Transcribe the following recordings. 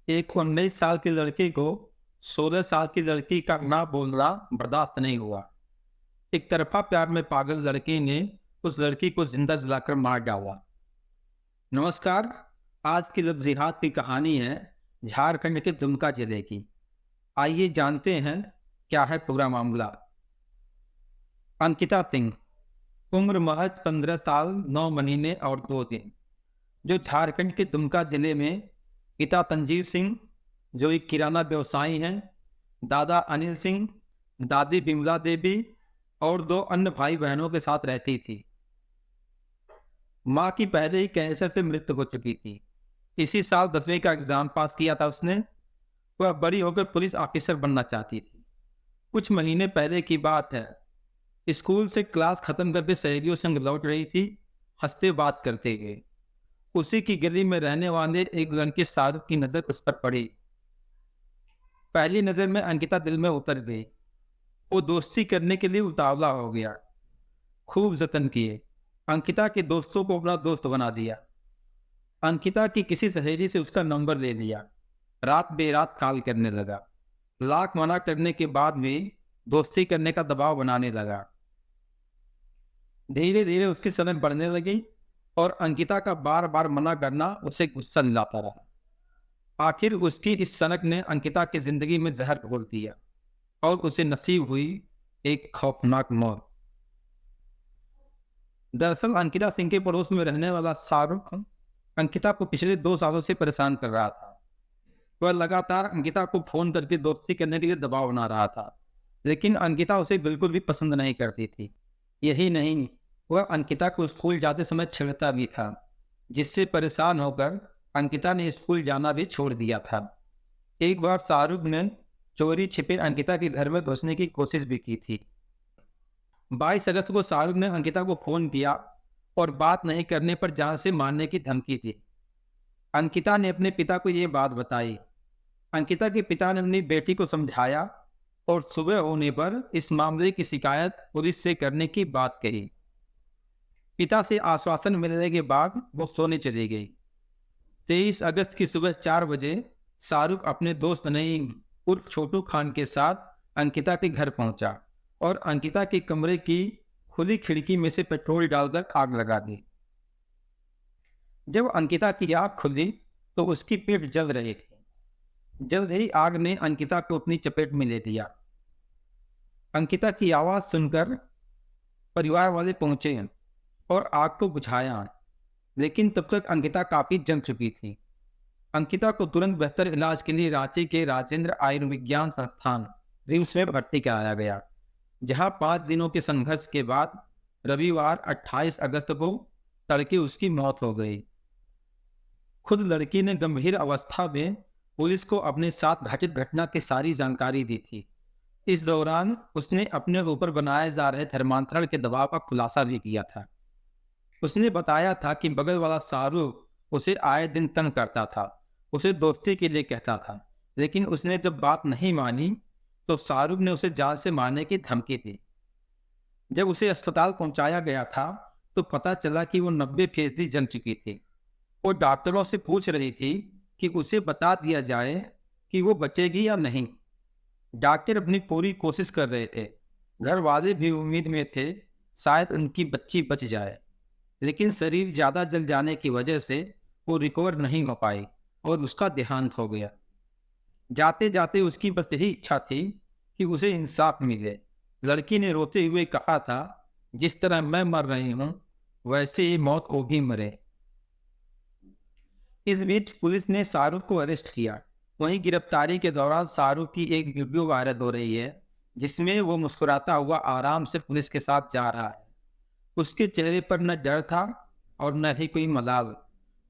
एक 19 साल की लड़की को 16 साल की लड़की का ना बोलना बर्दाश्त नहीं हुआ। एक तरफा प्यार में पागल लड़की ने उस लड़की को जिंदा जलाकर मार डाला। नमस्कार। आज की लब जिहाद की कहानी है झारखंड के दुमका जिले की। आइए जानते हैं क्या है पूरा मामला। अंकिता सिंह, उम्र महज 15 साल 9 महीने और 2 दिन, जो झारखंड के दुमका जिले में पिता संजीव सिंह, जो एक किराना व्यवसायी हैं, दादा अनिल सिंह, दादी बिमला देवी और 2 अन्य भाई बहनों के साथ रहती थी। माँ की पहले ही कैंसर से मृत्यु हो चुकी थी। इसी साल 10वीं का एग्जाम पास किया था उसने। वह बड़ी होकर पुलिस ऑफिसर बनना चाहती थी। कुछ महीने पहले की बात है। स्कूल से क्लास खत्म करके सहेलियों संग लौट रही थी, हंसते बात करते हुए। उसी की गली में रहने वाले एक लड़के शाहरुख की नजर उस पर पड़ी। पहली नजर में अंकिता दिल में उतर गई। वो दोस्ती करने के लिए उतावला हो गया। खूब जतन किए, अंकिता के दोस्तों को अपना दोस्त बना दिया। अंकिता की किसी सहेली से उसका नंबर ले लिया। रात बेरात कॉल करने लगा। लाख मना करने के बाद भी दोस्ती करने का दबाव बनाने लगा। धीरे धीरे उसकी समझ बढ़ने लगी और अंकिता का बार बार मना करना उसे गुस्सा दिलाता रहा। आखिर उसकी इस सनक ने अंकिता की जिंदगी में जहर घोल दिया और उसे नसीब हुई एक खौफनाक मौत। दरअसल अंकिता सिंह के पड़ोस में रहने वाला शाहरुख अंकिता को पिछले 2 सालों से परेशान कर रहा था। वह लगातार अंकिता को फोन करके दोस्ती करने के लिए दबाव बना रहा था, लेकिन अंकिता उसे बिल्कुल भी पसंद नहीं करती थी। यही नहीं, वह अंकिता को स्कूल जाते समय छेड़ता भी था, जिससे परेशान होकर अंकिता ने स्कूल जाना भी छोड़ दिया था। एक बार शाहरुख ने चोरी छिपे अंकिता के घर में घुसने की कोशिश भी की थी। 22 अगस्त को शाहरुख ने अंकिता को फोन किया और बात नहीं करने पर जान से मारने की धमकी दी। अंकिता ने अपने पिता को यह बात बताई। अंकिता के पिता ने अपनी बेटी को समझाया और सुबह होने पर इस मामले की शिकायत पुलिस से करने की बात कही। पिता से आश्वासन मिलने के बाद वो सोने चली गई। 23 अगस्त की सुबह 4 बजे शाहरुख अपने दोस्त नईम उर्फ छोटू खान के साथ अंकिता के घर पहुंचा और अंकिता के कमरे की खुली खिड़की में से पेट्रोल डालकर आग लगा दी। जब अंकिता की आग खुली तो उसकी पीठ जल रही थी। जल्द ही आग ने अंकिता को अपनी चपेट में ले लिया। अंकिता की आवाज सुनकर परिवार वाले पहुंचे और आग को बुझाया, लेकिन तब तक अंकिता काफी जल चुकी थी। अंकिता को तुरंत बेहतर इलाज के लिए रांची के राजेंद्र आयुर्विज्ञान संस्थान रिम्स में भर्ती कराया गया, जहां 5 दिनों के संघर्ष के बाद रविवार 28 अगस्त को तड़के उसकी मौत हो गई। खुद लड़की ने गंभीर अवस्था में पुलिस को अपने साथ घटित घटना की सारी जानकारी दी थी। इस दौरान उसने अपने ऊपर बनाए जा रहे धर्मांतरण के दबाव का खुलासा भी किया था। उसने बताया था कि बगल वाला शाहरुख उसे आए दिन तंग करता था, उसे दोस्ती के लिए कहता था, लेकिन उसने जब बात नहीं मानी तो शाहरुख ने उसे जान से मारने की धमकी दी। जब उसे अस्पताल पहुंचाया गया था तो पता चला कि वो 90% जल चुकी थी। वो डॉक्टरों से पूछ रही थी कि उसे बता दिया जाए कि वो बचेगी या नहीं। डॉक्टर अपनी पूरी कोशिश कर रहे थे। घर वाले भी उम्मीद में थे शायद उनकी बच्ची बच जाए, लेकिन शरीर ज्यादा जल जाने की वजह से वो रिकवर नहीं हो पाई और उसका देहांत हो गया। जाते जाते उसकी बस यही इच्छा थी कि उसे इंसाफ मिले। लड़की ने रोते हुए कहा था, जिस तरह मैं मर रही हूं वैसे ही मौत को भी मरे। इस बीच पुलिस ने शाहरुख को अरेस्ट किया। वहीं गिरफ्तारी के दौरान शाहरुख की एक वीडियो वायरल हो रही है, जिसमें वो मुस्कुराता हुआ आराम से पुलिस के साथ जा रहा है। उसके चेहरे पर न डर था और न ही कोई मलाल।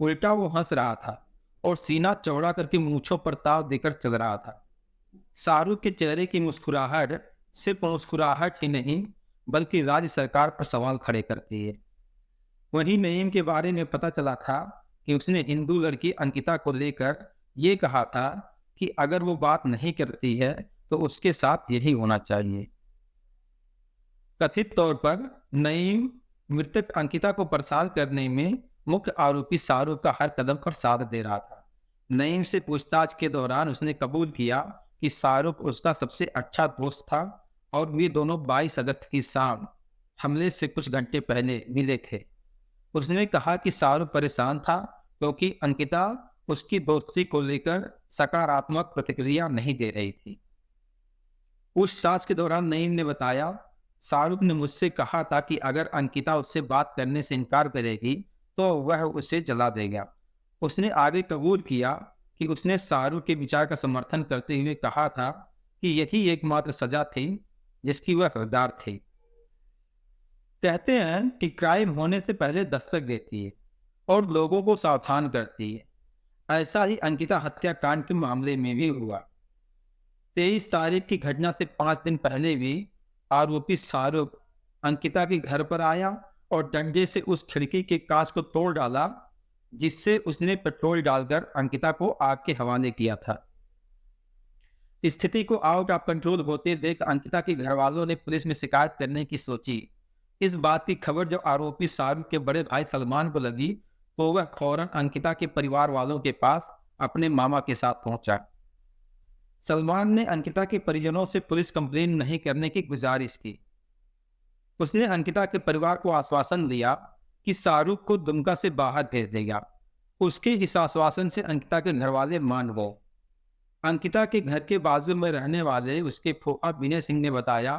उल्टा वो हंस रहा था और सीना चौड़ा करके मूंछों पर ताव देकर चल रहा था। शाहरुख के चेहरे की मुस्कुराहट सिर्फ मुस्कुराहट ही नहीं, बल्कि राज्य सरकार पर सवाल खड़े करती है। वहीं नईम के बारे में पता चला था कि उसने हिंदू लड़की अंकिता को लेकर ये कहा था कि अगर वो बात नहीं करती है तो उसके साथ यही होना चाहिए। कथित तौर पर नईम मृतक अंकिता को परेशान करने में मुख्य आरोपी शाहरुख का हर कदम पर साथ दे रहा था। नईम से पूछताछ के दौरान उसने कबूल किया कि शाहरुख उसका सबसे अच्छा दोस्त था और वे दोनों 22 अगस्त की शाम हमले से कुछ घंटे पहले मिले थे। उसने कहा कि शाहरुख परेशान था क्योंकि अंकिता उसकी दोस्ती को लेकर सकारात्मक प्रतिक्रिया नहीं दे रही थी। पूछताछ के दौरान नईम ने बताया, शाहरुख ने मुझसे कहा था कि अगर अंकिता उससे बात करने से इनकार करेगी तो वह उसे जला देगा। उसने आगे कबूल किया कि उसने शाहरुख के विचार का समर्थन करते हुए कहा था कि यही एकमात्र सजा थी जिसकी वह हकदार थी। कहते हैं कि क्राइम होने से पहले दस्तक देती है और लोगों को सावधान करती है। ऐसा ही अंकिता हत्याकांड के मामले में भी हुआ। 23 तारीख की घटना से 5 दिन पहले भी आरोपी शाहरुख अंकिता के घर पर आया और डंडे से उस खिड़की के कांच को तोड़ डाला जिससे उसने पेट्रोल डालकर अंकिता को आग के हवाले किया था। स्थिति को आउट ऑफ कंट्रोल होते देख अंकिता के घर वालों ने पुलिस में शिकायत करने की सोची। इस बात की खबर जब आरोपी शाहरुख के बड़े भाई सलमान को लगी तो वह फौरन अंकिता के परिवार वालों के पास अपने मामा के साथ पहुंचा। सलमान ने अंकिता के परिजनों से पुलिस कंप्लेन नहीं करने की गुजारिश की। उसने अंकिता के परिवार को आश्वासन दिया कि शाहरुख को दुमका से बाहर भेज देगा। उसके इस आश्वासन से अंकिता के घर वाले मान गए। अंकिता के घर के बाजू में रहने वाले उसके फूफा विनय सिंह ने बताया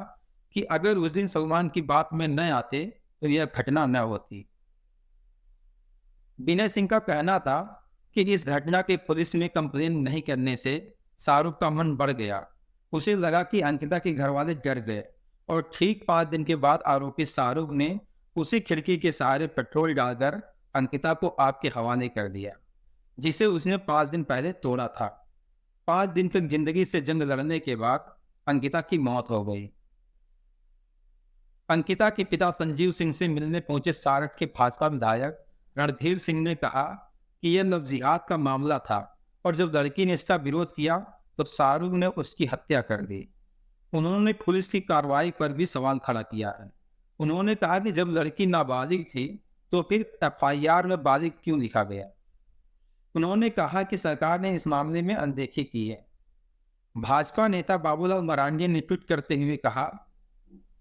कि अगर उस दिन सलमान की बात में न आते तो यह घटना न होती। विनय सिंह का कहना था कि इस घटना के पुलिस में कंप्लेन नहीं करने से शाहरुख का मन बढ़ गया। उसे लगा कि अंकिता के घर वाले डर गए और ठीक 5 दिन के बाद आरोपी शाहरुख ने उसी खिड़की के सहारे पेट्रोल डालकर अंकिता को आग के हवाले कर दिया जिसे उसने 5 दिन पहले तोड़ा था। 5 दिन तक जिंदगी से जंग लड़ने के बाद अंकिता की मौत हो गई। अंकिता के पिता संजीव सिंह से मिलने पहुंचे सारठ के भाजपा विधायक रणधीर सिंह ने कहा कि यह लव जिहाद का मामला था और जब लड़की ने इसका विरोध किया तो शाहरुख ने उसकी हत्या कर दी। उन्होंने पुलिस की कार्रवाई पर भी सवाल खड़ा किया है। उन्होंने कहा कि जब लड़की नाबालिग थी तो फिर एफआईआर में बालिग क्यों लिखा गया। उन्होंने कहा कि सरकार ने इस मामले में अनदेखी की है। भाजपा नेता बाबूलाल मरांडी ने ट्वीट करते हुए कहा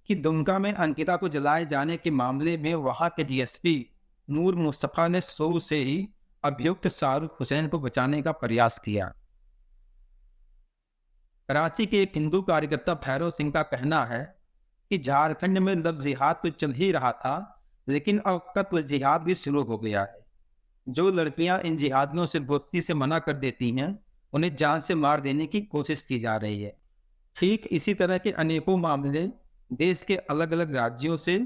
कि दुमका में अंकिता को जलाए जाने के मामले में वहां के डीएसपी नूर मुस्तफा ने शुरू से ही अभियुक्त शाहरुख हुसैन को बचाने का प्रयास किया। रांची के एक हिंदू कार्यकर्ता भैरव सिंह का कहना है कि झारखंड में लव जिहाद तो चल ही रहा था लेकिन अब कत्ल जिहाद भी शुरू हो गया है। जो लड़कियां इन जिहादियों से दोस्ती से मना कर देती हैं उन्हें जान से मार देने की कोशिश की जा रही है। ठीक इसी तरह के अनेकों मामले देश के अलग अलग राज्यों से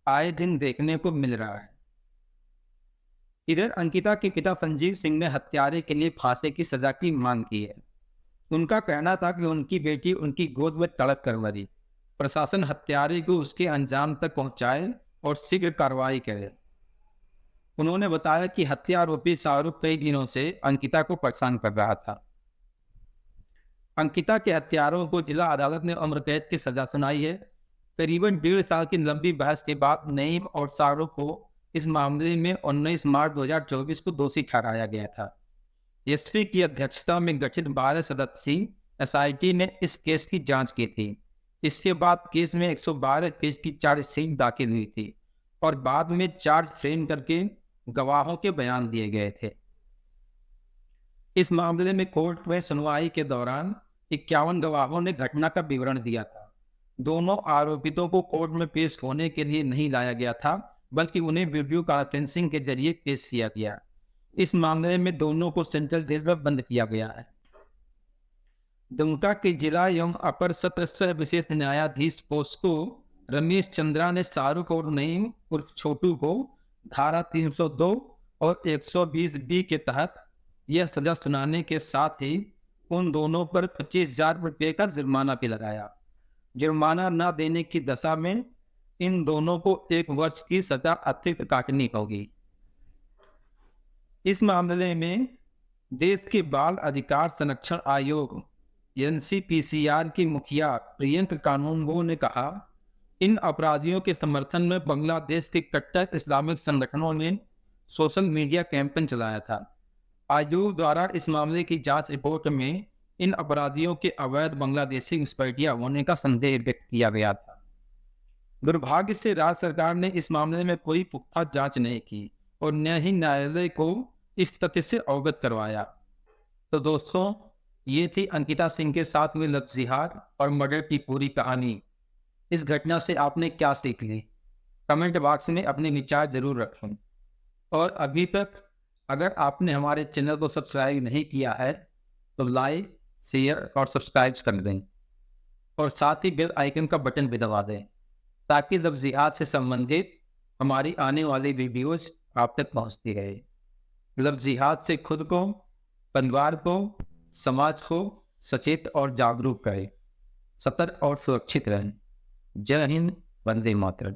आए दिन देखने को मिल रहा है। इधर अंकिता के पिता संजीव सिंह ने हत्यारे के लिए फांसी की सजा की मांग की है। उनका कहना था कि उनकी बेटी उनकी गोद में तड़प कर मरी। प्रशासन हत्यारे को उसके अंजाम तक पहुंचाए और शीघ्र कार्रवाई करे। उन्होंने बताया कि हत्या आरोपी शाहरुख कई दिनों से अंकिता को परेशान कर रहा था। अंकिता के हत्यारों को जिला अदालत ने उम्र कैद की सजा सुनाई है। करीबन 1.5 साल की लंबी बहस के बाद नईम और शाहरुख को इस मामले में 19 मार्च 2024 को दोषी ठहराया गया था। एसपी की अध्यक्षता में गठित 12 सदस्यीय एसआईटी ने इस केस की जांच की थी। इसके बाद केस में 112 पेज की चार्जशीट दाखिल हुई थी और बाद में चार्ज फ्रेम करके गवाहों के बयान दिए गए थे। इस मामले में कोर्ट में सुनवाई के दौरान 51 गवाहों ने घटना का विवरण दिया था। दोनों आरोपितों को कोर्ट में पेश होने के लिए नहीं लाया गया था बल्कि उन्हें वीडियो कॉन्फ्रेंसिंग के जरिए पेश किया गया। इस मामले में दोनों को सेंट्रल जेल में बंद किया गया है। दुमका के जिला एवं अपर सत्र विशेष न्यायाधीश पोस्को रमेश चंद्रा ने शाहरुख और नईम उर्फ छोटू को धारा 302 और 120B के तहत यह सजा सुनाने के साथ ही उन दोनों पर 25,000 रुपये का जुर्माना भी लगाया। जुर्माना न देने की दशा में इन दोनों को 1 वर्ष की सजा अतिरिक्त काटनी होगी। इस मामले में देश के बाल अधिकार संरक्षण आयोग NCPCR की मुखिया प्रियंका कानूनगो ने कहा, इन अपराधियों के समर्थन में बांग्लादेश के कट्टर इस्लामिक संगठनों ने सोशल मीडिया कैंपेन चलाया था। आयोग द्वारा इस मामले की जांच रिपोर्ट में इन अपराधियों के अवैध बांग्लादेशी घुसपैठिया होने का संदेह व्यक्त किया गया था। दुर्भाग्य से राज्य सरकार ने इस मामले में कोई पुख्ता जांच नहीं की और न ही न्यायालय को इस तथ्य से अवगत करवाया। तो दोस्तों, ये थी अंकिता सिंह के साथ हुई लव जिहाद और मर्डर की पूरी कहानी। इस घटना से आपने क्या सीख ली? कमेंट बॉक्स में अपने विचार जरूर रखें। और अभी तक अगर आपने हमारे चैनल को सब्सक्राइब नहीं किया है तो लाइक, शेयर और सब्सक्राइब कर दें और साथ ही बेल आइकन का बटन भी दबा दें ताकि लव जिहाद से संबंधित हमारी आने वाली वीडियोज आप तक पहुंचती रहे। लव जिहाद से खुद को, परिवार को, समाज को सचेत और जागरूक करें। सतर्क और सुरक्षित रहें। जय हिंद, वंदे मातरम।